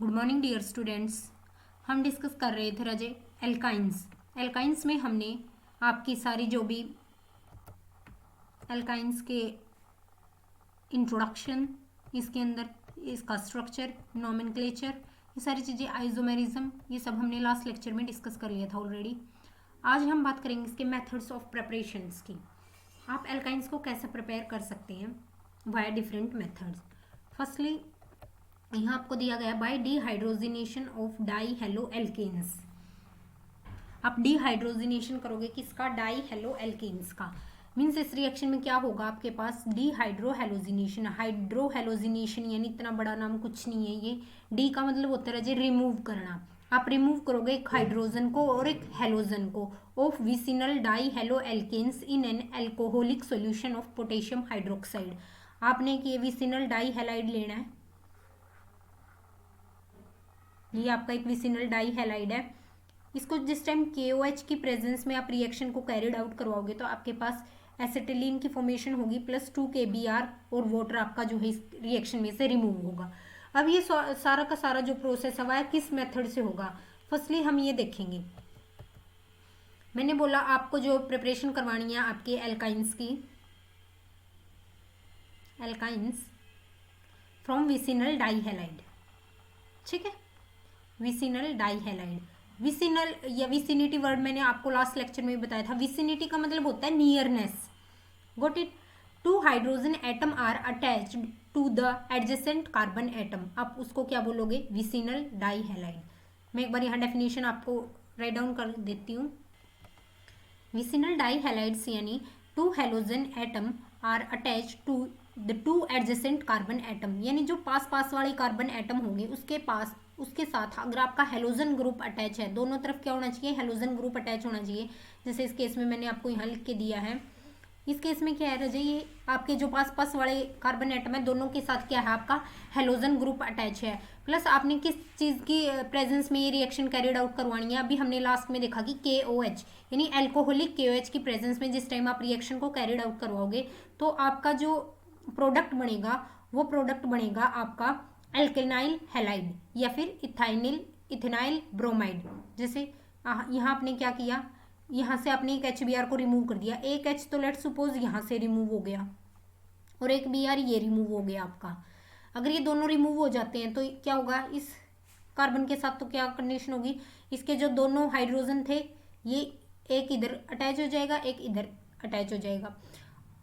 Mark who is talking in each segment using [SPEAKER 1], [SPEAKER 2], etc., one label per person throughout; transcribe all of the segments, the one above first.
[SPEAKER 1] Good morning dear students. हम discuss कर रहे थे रजे एल्काइंस। एल्काइंस में हमने आपकी सारी जो भी एल्काइंस के इंट्रोडक्शन, इसके अंदर इसका स्ट्रक्चर, नॉमेनक्लेचर, ये सारी चीज़ें, आइसोमेरिज्म, ये सब हमने लास्ट लेक्चर में डिस्कस कर लिया था ऑलरेडी। आज हम बात करेंगे इसके मेथड्स ऑफ प्रिपरेशंस की। आप एल्काइंस को कैसे प्रिपेयर कर सकते हैं वाया डिफरेंट मेथड्स। फर्स्टली यहाँ आपको दिया गया by dehydrogenation of die hello alkanes. आप डिहाइड्रोजिनेशन करोगे किसका? डाई हेलो एल्केन्स का। मीन्स इस रिएक्शन में क्या होगा आपके पास? डिहाइड्रोहेलोजिनेशन। हाइड्रोहेलोजिनेशन यानी इतना बड़ा नाम कुछ नहीं है ये। डी का मतलब होता है जी रिमूव करना। आप रिमूव करोगे एक हाइड्रोजन को और एक हेलोजन को of vicinal die hello alkanes in an alcoholic solution of potassium hydroxide. आपने कि विसिनल डाई हैलाइड लेना है, ये आपका एक विसिनल डाई हैलाइड है। इसको जिस टाइम KOH की प्रेजेंस में आप रिएक्शन को कैरिड आउट करवाओगे तो आपके पास एसिटिलीन की फॉर्मेशन होगी प्लस 2 KBr और वाटर आपका जो है इस रिएक्शन में से रिमूव होगा। अब ये सारा का सारा जो प्रोसेस है वह किस मेथड से होगा? फर्स्टली हम ये देखेंगे। मैंने बोला आपको जो प्रिपरेशन करवानी है आपके एल्काइंस की, alkynes from vicinal die halide, ठीक है, विसिनल डाई हैलाइड। विसिनल या विसिनिटी वर्ड मैंने आपको लास्ट लेक्चर में भी बताया था। विसिनिटी का मतलब होता है nearness. Got it? Two hydrogen atom are attached to the adjacent carbon atom. आप उसको क्या बोलोगे? Vicinal dihalide. मैं एक बार यहाँ डेफिनेशन आपको राइट डाउन कर देती हूँ। विसिनल डाई हैलाइड्स यानी two halogen atom are attached to the two adjacent carbon atom, यानी जो पास पास वाले कार्बन एटम होंगे उसके साथ अगर आपका हेलोजन ग्रुप अटैच है, दोनों तरफ क्या होना चाहिए? हेलोजन ग्रुप अटैच होना चाहिए। जैसे इस केस में मैंने आपको यहाँ लिख के दिया है। इस केस में क्या है रजे, ये आपके जो पास पास वाले कार्बन एटम है दोनों के साथ क्या है आपका हेलोजन ग्रुप अटैच है। प्लस आपने किस चीज़ की प्रेजेंस में ये रिएक्शन कैरिड आउट करवानी है? अभी हमने लास्ट में देखा कि KOH यानी एल्कोहलिक KOH की प्रेजेंस में जिस टाइम आप रिएक्शन को कैरिड आउट करवाओगे तो आपका जो प्रोडक्ट बनेगा वो प्रोडक्ट बनेगा आपका एल्केनाइल हैलाइड या फिर इथेनाइल ब्रोमाइड। जैसे यहाँ आपने क्या किया, यहाँ से आपने एक HBr को रिमूव कर दिया। एक H तो लेट सपोज यहाँ से रिमूव हो गया और एक Br ये रिमूव हो गया आपका। अगर ये दोनों रिमूव हो जाते हैं तो क्या होगा इस कार्बन के साथ? तो क्या कंडीशन होगी? इसके जो दोनों हाइड्रोजन थे ये एक इधर अटैच हो जाएगा, एक इधर अटैच हो जाएगा।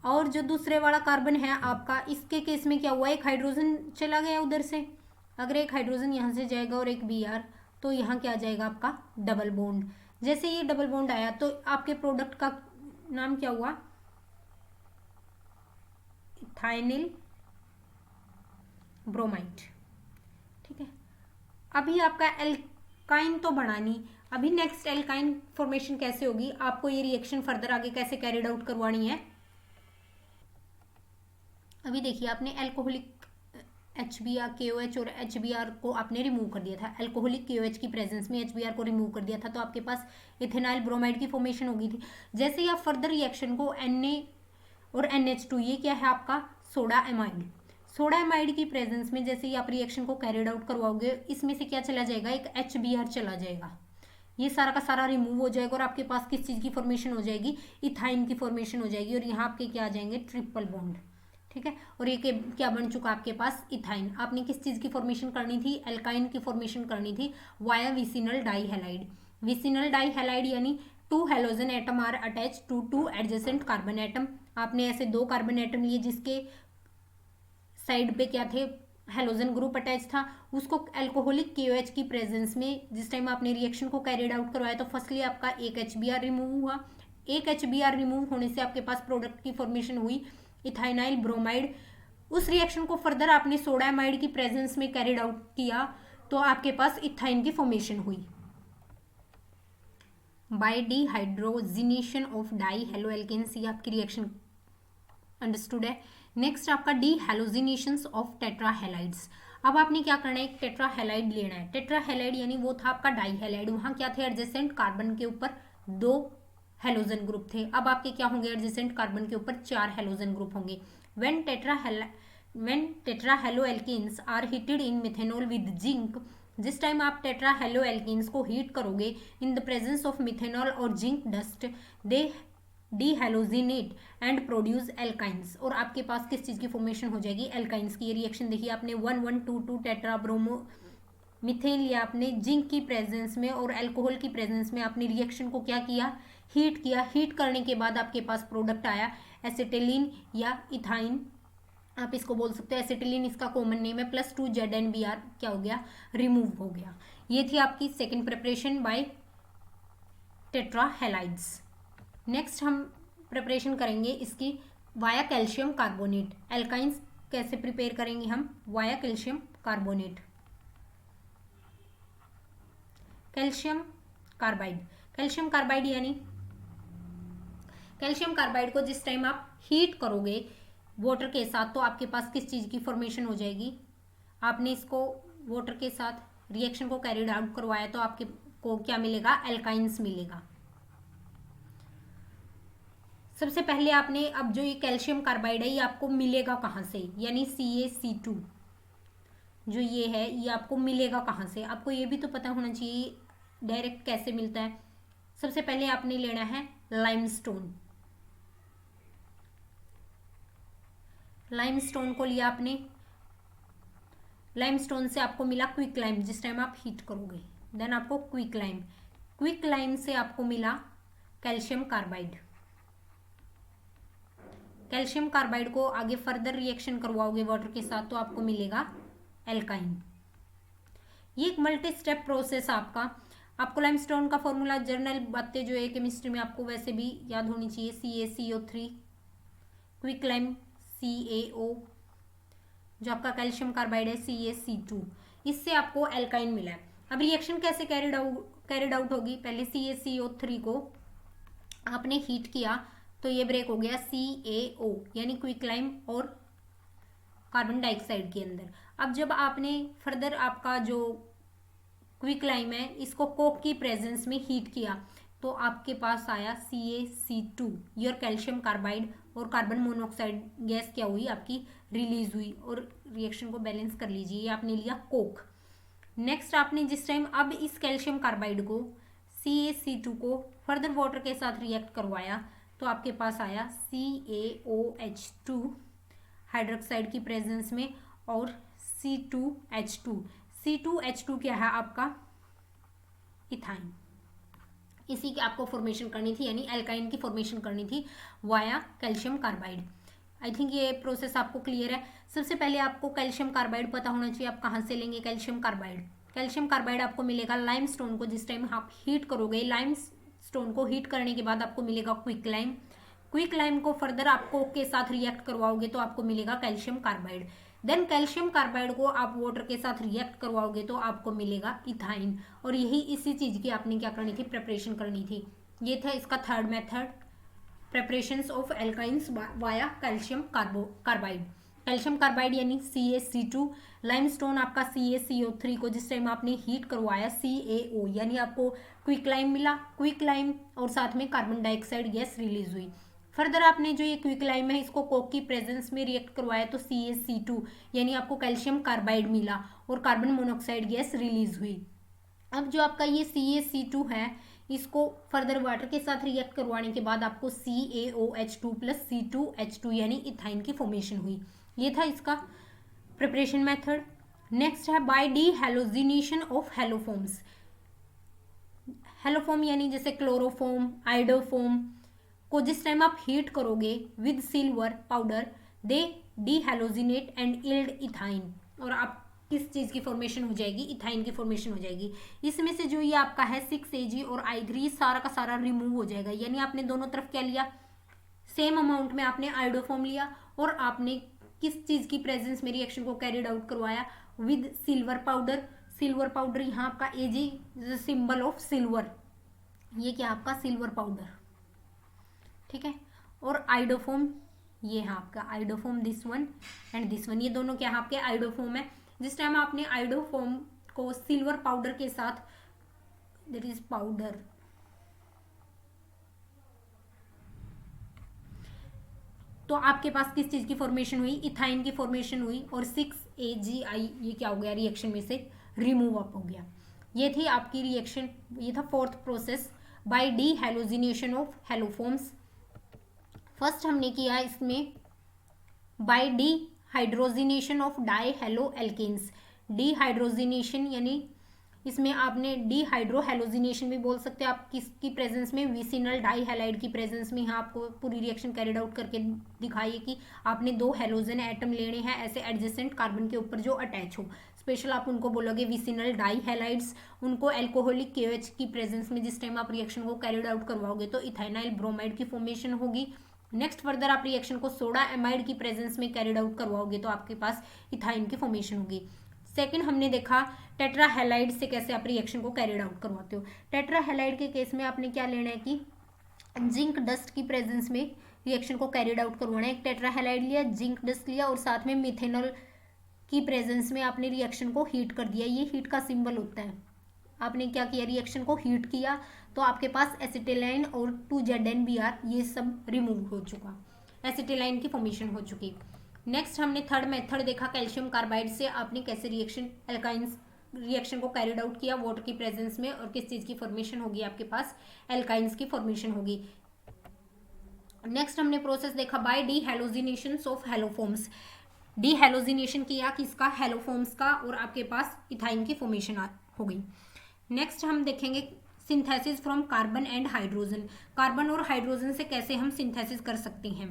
[SPEAKER 1] और जो दूसरे वाला कार्बन है आपका, इसके केस में क्या हुआ? एक हाइड्रोजन चला गया उधर से। अगर एक हाइड्रोजन यहाँ से जाएगा और एक Br, तो यहाँ क्या आ जाएगा आपका डबल बॉन्ड। जैसे ये डबल बॉन्ड आया तो आपके प्रोडक्ट का नाम क्या हुआ? इथाइनिल ब्रोमाइड, ठीक है। अभी आपका एल्काइन तो बना नहीं, अभी नेक्स्ट एल्काइन फॉर्मेशन कैसे होगी? आपको ये रिएक्शन फर्दर आगे कैसे कैरिड आउट करवानी है? अभी देखिए आपने एल्कोहलिक HBr KOH और HBr को आपने रिमूव कर दिया था। एल्कोहलिक KOH की प्रेजेंस में HBr को रिमूव कर दिया था तो आपके पास इथेनाइल ब्रोमाइड की फॉर्मेशन हो गई थी। जैसे ही आप फर्दर रिएक्शन को Na और NH2, ये क्या है आपका सोडा एमाइड। सोडा एमाइड की प्रेजेंस में जैसे ही आप रिएक्शन को कैरिड आउट करवाओगे इसमें से क्या चला जाएगा? एक HBr चला जाएगा। ये सारा का सारा रिमूव हो जाएगा और आपके पास किस चीज़ की फॉर्मेशन हो जाएगी? इथाइन की फॉर्मेशन हो जाएगी। और यहाँ आपके क्या आ जाएंगे? ट्रिपल बॉन्ड, ठीक है। और ये क्या बन चुका आपके पास? इथाइन। आपने किस चीज़ की फॉर्मेशन करनी थी? एल्काइन की फॉर्मेशन करनी थी via vicinal dihalide. Vicinal dihalide यानी two halogen atom are attached to two adjacent carbon atom. आपने ऐसे दो कार्बन एटम लिए जिसके साइड पे क्या थे? हेलोजन ग्रुप अटैच था। उसको एल्कोहलिक KOH की प्रेजेंस में जिस टाइम आपने रिएक्शन को कैरिड आउट करवाया तो फर्स्टली आपका एक HBr रिमूव हुआ। एक HBr रिमूव होने से आपके पास प्रोडक्ट की फॉर्मेशन हुई इथाइनाइल ब्रोमाइड। उस रिएक्शन को फर्दर आपने सोडा एमाइड की प्रेजेंस में कैरिड आउट किया तो आपके पास इथाइन की फॉर्मेशन हुई by dehydrogenation of die hello alkanes. ये आपकी रिएक्शन अंडरस्टूड है। नेक्स्ट आपका डिहेलोजिनेशन ऑफ टेट्रा हैलाइड्स। अब आपने क्या करना है? एक टेट्रा हैलाइड लेना है। टेट्रा हैलाइड यानी वो था आपका डाई हैलाइड। वहाँ क्या थे? एडजेसेंट कार्बन के ऊपर दो हेलोजन ग्रुप थे। अब आपके क्या होंगे? एडजेसेंट कार्बन के ऊपर 4 हेलोजन ग्रुप होंगे। when tetrahaloalkenes are heated in methanol with zinc, जिस टाइम आप टेट्रा हेलो एल्कीन्स को हीट करोगे in the presence of methanol और zinc dust, they dehalogenate and produce alkynes. और आपके पास किस चीज़ की फॉर्मेशन हो जाएगी? एल्काइंस की। ये रिएक्शन देखिए आपने 1122 टेट्रा ब्रोमो मिथेन लिया आपने जिंक की प्रेजेंस में और अल्कोहल की प्रेजेंस में, आपने रिएक्शन को क्या किया? हीट किया। हीट करने के बाद आपके पास प्रोडक्ट आया एसिटिलीन या इथाइन, आप इसको बोल सकते हो एसिटिलीन, इसका कॉमन नेम है, +2 ZnBr क्या हो गया? रिमूव हो गया। ये थी आपकी second preparation bye tetra halides. Next हम प्रिपरेशन करेंगे इसकी वाया कैल्शियम कार्बोनेट। एल्काइंस कैसे प्रिपेयर करेंगे हम? Via calcium carbonate, calcium carbide. Calcium carbide यानी कैल्शियम कार्बाइड को जिस टाइम आप हीट करोगे वाटर के साथ तो आपके पास किस चीज़ की फॉर्मेशन हो जाएगी? आपने इसको वाटर के साथ रिएक्शन को कैरिड आउट करवाया तो आपके को क्या मिलेगा? एल्काइंस मिलेगा। सबसे पहले आपने, अब जो ये कैल्शियम कार्बाइड है ये आपको मिलेगा कहाँ से? यानी CaC2 जो ये है ये आपको मिलेगा कहाँ से? आपको ये भी तो पता होना चाहिए डायरेक्ट कैसे मिलता है। सबसे पहले आपने लेना है लाइमस्टोन। लाइमस्टोन को लिया आपने, लाइमस्टोन से आपको मिला क्विक लाइम जिस टाइम आप हीट करोगे, देन आपको क्विक लाइम, क्विक लाइम से आपको मिला कैल्शियम कार्बाइड। कैल्शियम कार्बाइड को आगे फर्दर रिएक्शन करवाओगे वाटर के साथ तो आपको मिलेगा एल्काइन। ये एक मल्टी स्टेप प्रोसेस आपको लाइमस्टोन का फॉर्मूला जर्नल बातें जो है केमिस्ट्री में आपको वैसे भी याद होनी चाहिए, CaCO3, क्विक लाइम CaO, जो आपका कैल्शियम कार्बाइड है CaC2, इससे आपको एल्काइन मिला है। अब रिएक्शन कैसे कैरिड आउट होगी? पहले CaCO3 को आपने हीट किया तो ये ब्रेक हो गया CaO यानी क्विक लाइम और कार्बन डाइऑक्साइड के अंदर। अब जब आपने फर्दर आपका जो क्विक लाइम है इसको कोक की प्रेजेंस में हीट किया तो आपके पास आया CaC2 योर कैल्शियम कार्बाइड, और कार्बन मोनोऑक्साइड गैस क्या हुई? आपकी रिलीज हुई और रिएक्शन को बैलेंस कर लीजिए। ये आपने लिया कोक। नेक्स्ट आपने जिस टाइम अब इस कैल्शियम कार्बाइड को CaC2 को फर्दर वाटर के साथ रिएक्ट करवाया तो आपके पास आया CaOH2 हाइड्रोक्साइड की प्रेजेंस में और C2H2। C2H2 क्या है? आपका इथाइन। इसी की आपको फॉर्मेशन करनी थी यानी एल्काइन की फॉर्मेशन करनी थी via calcium carbide. I think ये प्रोसेस आपको क्लियर है। सबसे पहले आपको कैल्शियम कार्बाइड पता होना चाहिए आप कहाँ से लेंगे कैल्शियम कार्बाइड। कैल्शियम कार्बाइड आपको मिलेगा लाइमस्टोन को जिस टाइम आप हीट करोगे, लाइमस्टोन को हीट करने के बाद आपको मिलेगा क्विक लाइम। क्विक लाइम को फर्दर आप कोक के साथ रिएक्ट करवाओगे तो आपको मिलेगा calcium carbide. Then calcium carbide को आप वाटर के साथ रिएक्ट करवाओगे तो आपको मिलेगा इथाइन। और यही इसी चीज़ की आपने क्या करनी थी? प्रिपरेशन करनी थी। ये था इसका third method, preparations of alkynes via calcium carbide. Calcium carbide यानी CaC2, लाइमस्टोन आपका CaCO3 को जिस टाइम आपने हीट करवाया CaO यानी आपको क्विक लाइम मिला, क्विक लाइम और साथ में कार्बन डाइऑक्साइड गैस रिलीज हुई। फर्दर आपने जो ये क्विक लाइम है इसको कोक की प्रेजेंस में रिएक्ट करवाया तो CaC2 यानी आपको कैल्शियम कार्बाइड मिला और कार्बन मोनोऑक्साइड गैस रिलीज हुई। अब जो आपका ये CaC2 है इसको फर्दर वाटर के साथ रिएक्ट करवाने के बाद आपको CaOH2 + C2H2 यानी इथाइन की फॉर्मेशन हुई। ये था इसका प्रिपरेशन मेथड। नेक्स्ट है बाय डीहेलोजिनेशन ऑफ हेलोफॉर्म्स। हेलोफॉर्म यानी जैसे क्लोरोफॉर्म, आइडोफॉर्म को जिस टाइम आप हीट करोगे with silver powder they dehalogenate and yield ethyne, और आप किस चीज़ की फॉर्मेशन हो जाएगी? इथाइन की फॉर्मेशन हो जाएगी। इसमें से जो ये आपका है 6Ag और I3 सारा का सारा रिमूव हो जाएगा। यानी आपने दोनों तरफ क्या लिया? सेम अमाउंट में आपने आइडोफॉर्म लिया और आपने किस चीज़ की प्रेजेंस में रिएक्शन को कैरिड आउट करवाया? With silver powder. Silver powder यहाँ आपका Ag सिंबल ऑफ सिल्वर, ये क्या आपका सिल्वर पाउडर, ठीक है। और आइडोफॉर्म ये है आपका iodoform, this one and this one, ये दोनों क्या है आपके आइडोफॉर्म है। जिस टाइम आपने आइडोफॉर्म को सिल्वर पाउडर के साथ, दैट इज पाउडर, तो आपके पास किस चीज की फॉर्मेशन हुई? इथाइन की फॉर्मेशन हुई और 6AgI ये क्या हो गया? रिएक्शन में से रिमूव अप हो गया। ये थी आपकी रिएक्शन, ये था fourth process by dehalogenation of haloforms. First हमने किया इसमें by dehydrogenation of die halo alkanes. Dehydrogenation यानी इसमें आपने डी हाइड्रो हेलोजिनेशन भी बोल सकते हैं आप, किसकी प्रेजेंस में, विसिनल डाई हैलाइड की प्रेजेंस में। यहाँ आपको पूरी रिएक्शन कैरिड आउट करके दिखाइए कि आपने 2 हेलोजन एटम लेने हैं ऐसे एडजेसेंट कार्बन के ऊपर जो अटैच हो। स्पेशल आप उनको बोलोगे विसिनल डाई हैलाइड्स। उनको एल्कोहलिक KOH की प्रेजेंस में जिस टाइम आप रिएक्शन को कैरिड आउट करवाओगे तो इथाइनाइल ब्रोमाइड की फॉर्मेशन होगी। नेक्स्ट फर्दर आप रिएक्शन को सोडा एमाइड की प्रेजेंस में कैरिड आउट करवाओगे तो आपके पास इथाइन की फॉर्मेशन होगी। सेकंड हमने देखा टेट्रा हैलाइड से कैसे आप रिएक्शन को कैरिड आउट करवाते हो। टेट्रा हैलाइड के केस में आपने क्या लेना है कि जिंक डस्ट की प्रेजेंस में रिएक्शन को कैरिड आउट करवाना है। एक टेट्रा हैलाइड लिया, जिंक डस्ट लिया और साथ में मिथेनॉल की प्रेजेंस में आपने रिएक्शन को हीट कर दिया। ये हीट का सिंबल होता है। आपने क्या किया, रिएक्शन को हीट किया तो आपके पास एसिटिलाइन और 2ZnBr ये सब रिमूव हो चुका, एसिटिलाइन की फॉर्मेशन हो चुकी। नेक्स्ट हमने थर्ड मेथड देखा कैल्शियम कार्बाइड से आपने कैसे एल्काइंस रिएक्शन को कैरिड आउट किया वाटर की प्रेजेंस में, और किस चीज की फॉर्मेशन होगी आपके पास, एल्काइंस की फॉर्मेशन होगी। नेक्स्ट हमने प्रोसेस देखा by dehalogenation of haloforms. Dehalogenation किया किसका, हेलोफॉर्म्स का, और आपके पास इथाइन की फॉर्मेशन हो गई। नेक्स्ट हम देखेंगे synthesis from carbon and hydrogen. Carbon और हाइड्रोजन से कैसे हम सिंथेसिस कर सकते हैं।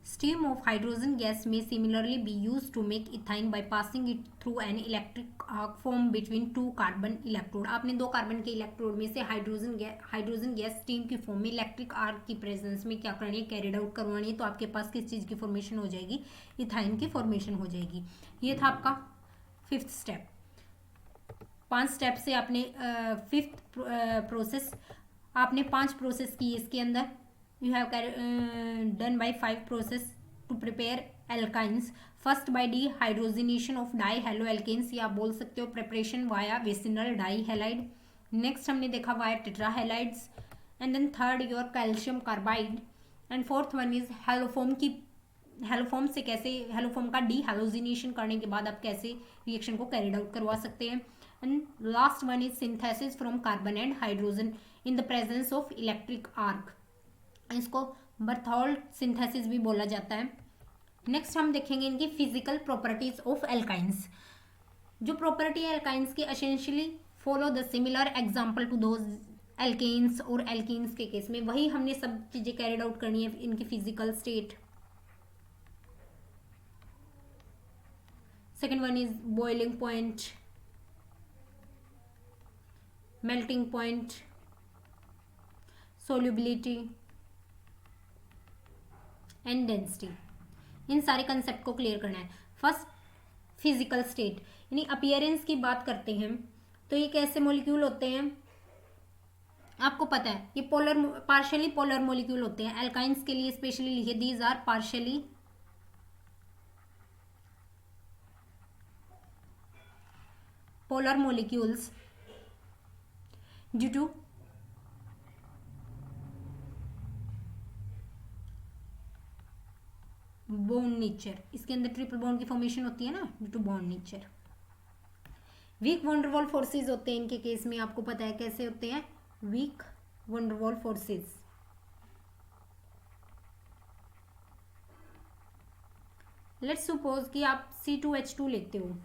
[SPEAKER 1] Steam of hydrogen gas may similarly be used to make ethane by passing it through an electric arc formed between 2 carbon electrode। आपने 2 कार्बन के electrode में से हाइड्रोजन गैस स्टीम की फॉर्म में इलेक्ट्रिक आर्क की प्रेजेंस में क्या करनी है, कैरिड आउट करवानी है, तो आपके पास किस चीज़ की फॉर्मेशन हो जाएगी, इथाइन की फॉर्मेशन हो जाएगी। ये था आपका फिफ्थ स्टेप। 5 स्टेप से आपने फिफ्थ प्रोसेस आपने 5 प्रोसेस की इसके अंदर। You have done by 5 process to prepare alkynes. First by dehydrogenation of dihaloalkanes, या आप बोल सकते हो preparation via vicinal dihalide. Next हमने देखा via tetrahalides, and then third your calcium carbide, and fourth one is haloform की haloform से कैसे, हेलोफॉर्म का डीहेलोजिनेशन करने के बाद आप कैसे रिएक्शन को कैरिड आउट करवा सकते हैं। And last one is synthesis from carbon and hydrogen in the presence of electric arc. इसको बर्थोल्ट सिंथेसिस भी बोला जाता है। नेक्स्ट हम देखेंगे इनकी फिजिकल प्रॉपर्टीज ऑफ एल्काइंस। जो प्रॉपर्टी है एल्काइंस की essentially follow the similar example to those alkanes, और एल्कीन्स के केस में वही हमने सब चीजें कैरिड आउट करनी है। इनकी physical state, second one is boiling point, melting point, solubility and density. इन सारे कंसेप्ट को क्लियर करना है। फर्स्ट फिजिकल स्टेट यानी अपीयरेंस की बात करते हैं तो ये कैसे मॉलिक्यूल होते हैं आपको पता है, ये पार्शियली पोलर मॉलिक्यूल होते हैं। एल्काइंस के लिए स्पेशली लिखे these are partially polar molecules due to bond nature. इसके अंदर ट्रिपल बॉन्ड की फॉर्मेशन होती है ना, due to bond nature. Weak van der Waals forces होते हैं इनके केस में, आपको पता है कैसे होते हैं weak van der Waals forces. Let's suppose कि आप C2H2 लेते हो,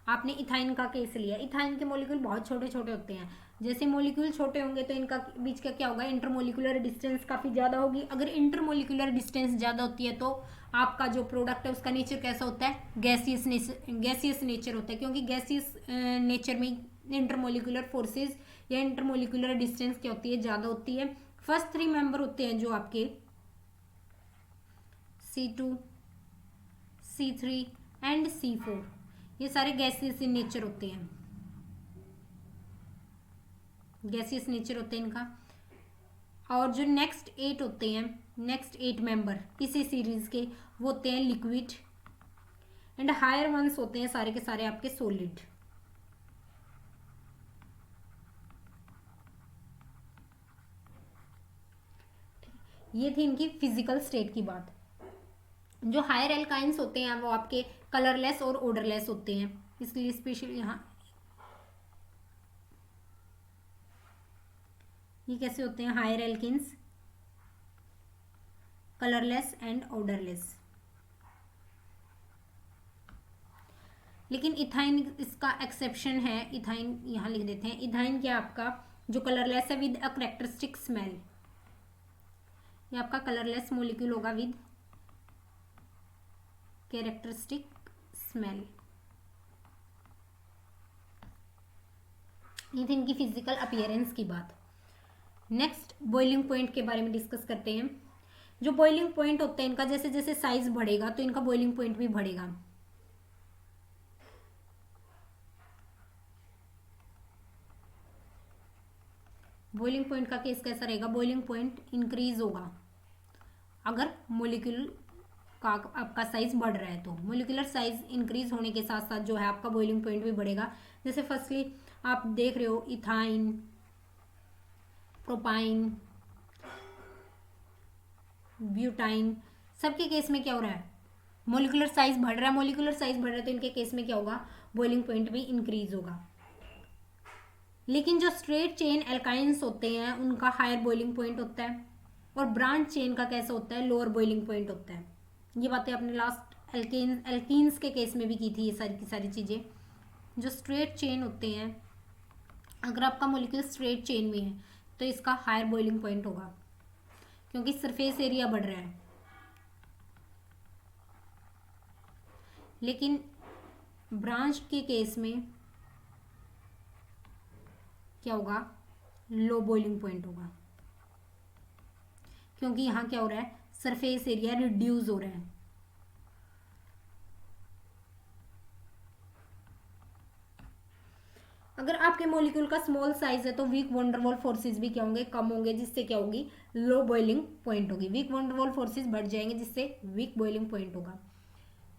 [SPEAKER 1] आपने इथाइन का केस लिया। इथाइन के मॉलिक्यूल बहुत छोटे छोटे होते हैं। जैसे मॉलिक्यूल छोटे होंगे तो इनका बीच का क्या होगा, इंटरमोलिकुलर डिस्टेंस काफ़ी ज़्यादा होगी। अगर इंटरमोलिकुलर डिस्टेंस ज़्यादा होती है तो आपका जो प्रोडक्ट है उसका नेचर कैसा होता है, गैसियस नेचर होता है, क्योंकि गैसियस नेचर में इंटरमोलिकुलर फोर्सेज या इंटरमोलिकुलर डिस्टेंस क्या होती है, ज़्यादा होती है। फर्स्ट 3 मेंबर होते हैं जो आपके C2, C3 एंड C4, ये सारे गैसियस इन नेचर होते हैं, गैसियस नेचर होते हैं इनका। और जो नेक्स्ट 8 होते हैं, नेक्स्ट 8 मेंबर इसी सीरीज के, वो होते हैं लिक्विड, एंड हायर वंस होते हैं सारे के सारे आपके सॉलिड। ये थी इनकी फिजिकल स्टेट की बात। जो हायर एल्काइंस होते हैं वो आपके कलरलेस और ओडरलेस होते हैं। इसके लिए स्पेशल यहाँ ये कैसे होते हैं, higher alkenes, colourless and odourless. लेकिन इथाइन इसका एक्सेप्शन है, इथाइन यहाँ लिख देते हैं। इथाइन क्या आपका जो कलरलेस है विद अ करेक्टरिस्टिक स्मेल, ये आपका कलरलेस मोलिक्यूल होगा विद कैरेक्टरिस्टिक स्मेल। ये थी इनकी फिजिकल अपीयरेंस की बात। नेक्स्ट बॉइलिंग पॉइंट के बारे में डिस्कस करते हैं। जो बॉइलिंग पॉइंट होता है इनका, जैसे जैसे साइज बढ़ेगा तो इनका बॉइलिंग पॉइंट भी बढ़ेगा। बॉइलिंग पॉइंट का केस कैसा रहेगा, बॉइलिंग पॉइंट इंक्रीज होगा अगर मोलिक्यूल का आपका साइज बढ़ रहा है। तो मोलिकुलर साइज इंक्रीज होने के साथ साथ जो है आपका बॉइलिंग पॉइंट भी बढ़ेगा। जैसे फर्स्टली आप देख रहे हो इथाइन, प्रोपाइन, ब्यूटाइन, सबके केस में क्या हो रहा है, मोलिकुलर साइज बढ़ रहा है। मोलिकुलर साइज बढ़ रहा है तो इनके केस में क्या होगा, बॉइलिंग पॉइंट भी इंक्रीज होगा। लेकिन जो स्ट्रेट चेन एल्काइंस होते हैं उनका हायर बॉइलिंग पॉइंट होता है, और ब्रांच चेन का कैसा होता है, लोअर बॉइलिंग पॉइंट होता है। ये बातें आपने लास्ट एल्कीन्स के केस में भी की थी। ये सारी की सारी चीज़ें जो स्ट्रेट चेन होते हैं, अगर आपका मोलिक्यूल स्ट्रेट चेन में है तो इसका हायर बॉइलिंग पॉइंट होगा क्योंकि सरफेस एरिया बढ़ रहा है। लेकिन ब्रांच के केस में क्या होगा, लो बॉइलिंग पॉइंट होगा क्योंकि यहाँ क्या हो रहा है, सरफेस एरिया रिड्यूस हो रहा है। अगर आपके मॉलिक्यूल का स्मॉल साइज है तो वीक वंडरवॉल फोर्सेस भी क्या होंगे, कम होंगे, जिससे क्या होगी, लो बॉइलिंग पॉइंट होगी। वीक वंडरवॉल फोर्सेस बढ़ जाएंगे जिससे वीक बॉइलिंग पॉइंट होगा।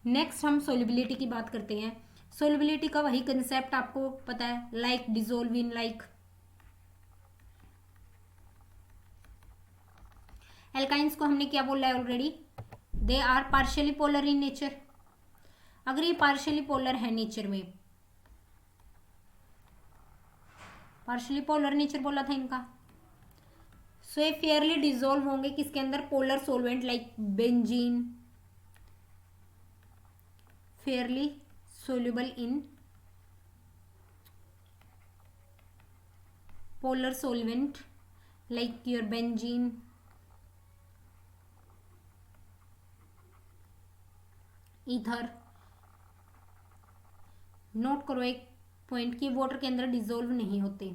[SPEAKER 1] नेक्स्ट हम सोल्युबिलिटी की बात करते हैं। सोल्युबिलिटी का वही कंसेप्ट आपको पता है, like dissolve in like. Alkynes को हमने क्या बोला है already, they are partially polar in nature. अगर ये पार्शियली पोलर है नेचर में, पार्शियली पोलर नेचर बोला था इनका, सो ये फेयरली डिसॉल्व होंगे किसके अंदर, polar solvent like benzene, Fairlie soluble in polar solvent like your benzene, ether. Note करो एक पॉइंट की, वाटर के अंदर डिसॉल्व नहीं होते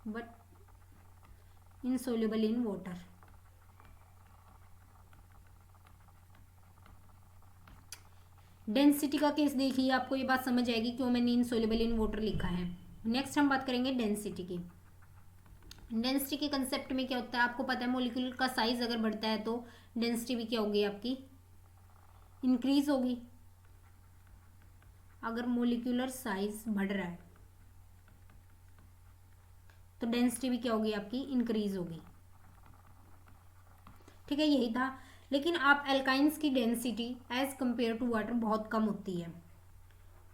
[SPEAKER 1] but insoluble in water. Density का केस देखिए, आपको ये बात समझ आएगी क्यों मैंने इनसोल्यूबल इन वाटर लिखा है। नेक्स्ट हम बात करेंगे डेंसिटी की। डेंसिटी के कंसेप्ट में क्या होता है, आपको पता है मॉलिक्यूल का साइज अगर बढ़ता है तो डेंसिटी भी क्या होगी, आपकी इंक्रीज होगी। अगर मोलिकुलर साइज बढ़ रहा है तो डेंसिटी भी क्या होगी, आपकी इंक्रीज होगी। ठीक है, यही था। लेकिन आप एल्काइंस की density as compare to water बहुत कम होती है।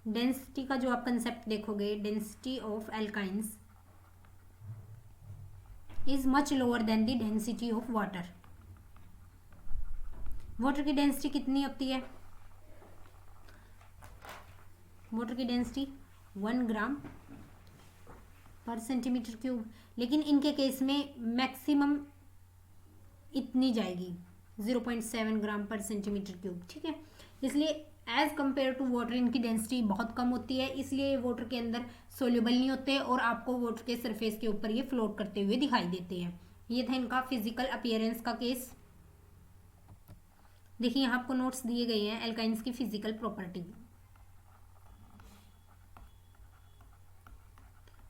[SPEAKER 1] डेंसिटी का जो आप कंसेप्ट देखोगे, density of alkynes is much lower than the density of water. Water की डेंसिटी कितनी होती है, वाटर की डेंसिटी 1 ग्राम पर सेंटीमीटर क्यूब। लेकिन इनके केस में मैक्सिमम इतनी जाएगी 0.7 ग्राम पर सेंटीमीटर क्यूब। ठीक है, इसलिए एज कंपेयर टू वाटर इनकी डेंसिटी बहुत कम होती है, इसलिए ये वाटर के अंदर सोल्यूबल नहीं होते और आपको वाटर के सरफेस के ऊपर ये फ्लोट करते हुए दिखाई देते हैं। ये था इनका फिजिकल अपीयरेंस का केस। देखिए यहाँ आपको नोट्स दिए गए हैं एल्काइंस की फिजिकल प्रॉपर्टी,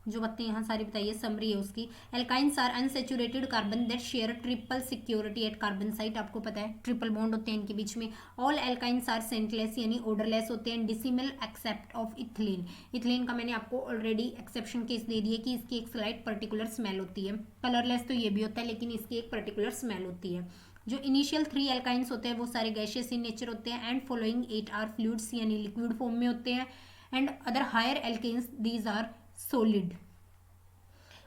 [SPEAKER 1] जो बातें यहाँ सारी बताइए, समरी है उसकी। Alkynes are unsaturated carbon that share triple security at carbon site. आपको पता है ट्रिपल बॉन्ड होते हैं इनके बीच में। ऑल एल्काइंस आर सेंटलेस यानी ओडरलेस होते हैं, decimal except of ethylene. Ethylene का मैंने आपको ऑलरेडी एक्सेप्शन केस दे दिया कि इसकी एक स्लाइट पर्टिकुलर स्मेल होती है। कलरलेस तो ये भी होता है लेकिन इसकी एक पर्टिकुलर स्मेल होती है। जो इनिशियल 3 एल्काइंस होते हैं वो सारे गैशियस इन नेचर होते हैं एंड फॉलोइंग 8 आर फ्लूइड्स यानी लिक्विड फॉर्म में होते हैं and other higher alkenes these are solid.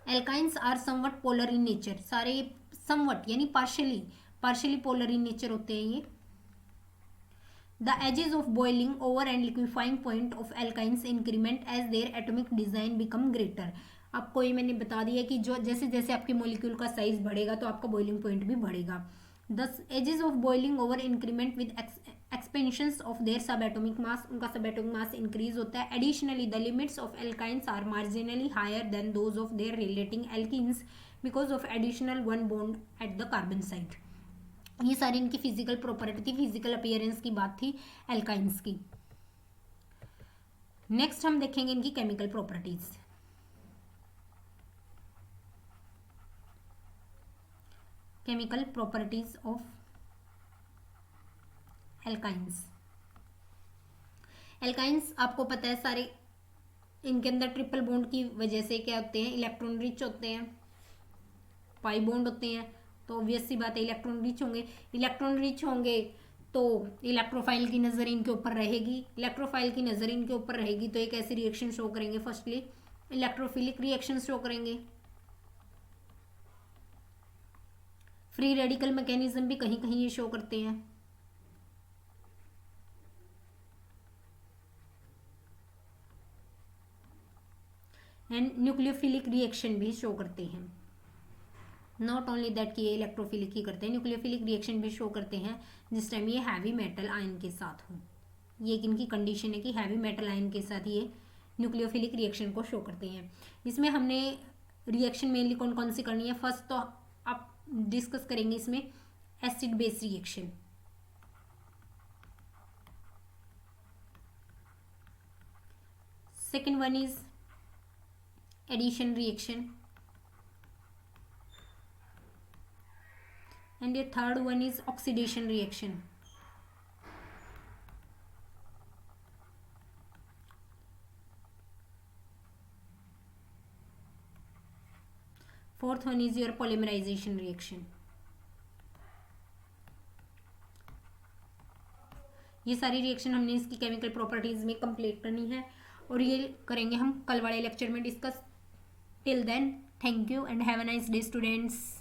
[SPEAKER 1] Alkynes are somewhat polar in nature, सारे समवट यानी पार्शियली पोलर इन नेचर होते हैं ये। The ages of boiling over and liquefying point of alkynes increment as their atomic design become greater. आपको ये मैंने बता दिया कि जो जैसे जैसे आपके मॉलिक्यूल का साइज बढ़ेगा तो आपका बॉइलिंग पॉइंट भी बढ़ेगा। The ages of boiling over increment with expansions of their subatomic mass, उनका सब एटॉमिक मास इंक्रीज होता है। Additionally the limits of alkynes are marginally higher than those of their relating alkenes because of additional one bond at the carbon side. ये सारी इनकी physical property थी, physical appearance की बात थी alkynes की। नेक्स्ट हम देखेंगे इनकी chemical properties. Chemical properties of alkynes. Alkynes आपको पता है सारे इनके अंदर ट्रिपल बॉन्ड की वजह से क्या होते हैं, इलेक्ट्रॉन रिच होते हैं, पाई बॉन्ड होते हैं, तो ऑब्वियस सी बात है इलेक्ट्रॉन रिच होंगे। इलेक्ट्रॉन रिच होंगे तो इलेक्ट्रोफाइल की नज़र इनके ऊपर रहेगी, इलेक्ट्रोफाइल की नज़र इनके ऊपर रहेगी तो एक ऐसी रिएक्शन शो करेंगे, फर्स्टली इलेक्ट्रोफिलिक रिएक्शन शो करेंगे। फ्री रेडिकल मैकेनिज्म भी कहीं कहीं ये शो करते हैं। एंड न्यूक्लियोफिलिक रिएक्शन भी शो करते हैं। नॉट ओनली दैट कि ये इलेक्ट्रोफिलिक ही करते हैं, न्यूक्लियोफिलिक रिएक्शन भी शो करते हैं जिस टाइम ये हैवी मेटल आयन के साथ हो। ये इनकी कंडीशन है कि हैवी मेटल आयन के साथ ये न्यूक्लियोफिलिक रिएक्शन को शो करते हैं। इसमें हमने रिएक्शन मेनली कौन कौन सी करनी है, फर्स्ट तो आप डिस्कस करेंगे इसमें acid base reaction. Second one is addition reaction and your third one is oxidation reaction. Fourth one is your polymerization reaction. ये सारी रिएक्शन हमने इसकी केमिकल प्रॉपर्टीज में कंप्लीट करनी है और ये करेंगे हम कल वाले लेक्चर में discuss. Till then thank you and have a nice day students.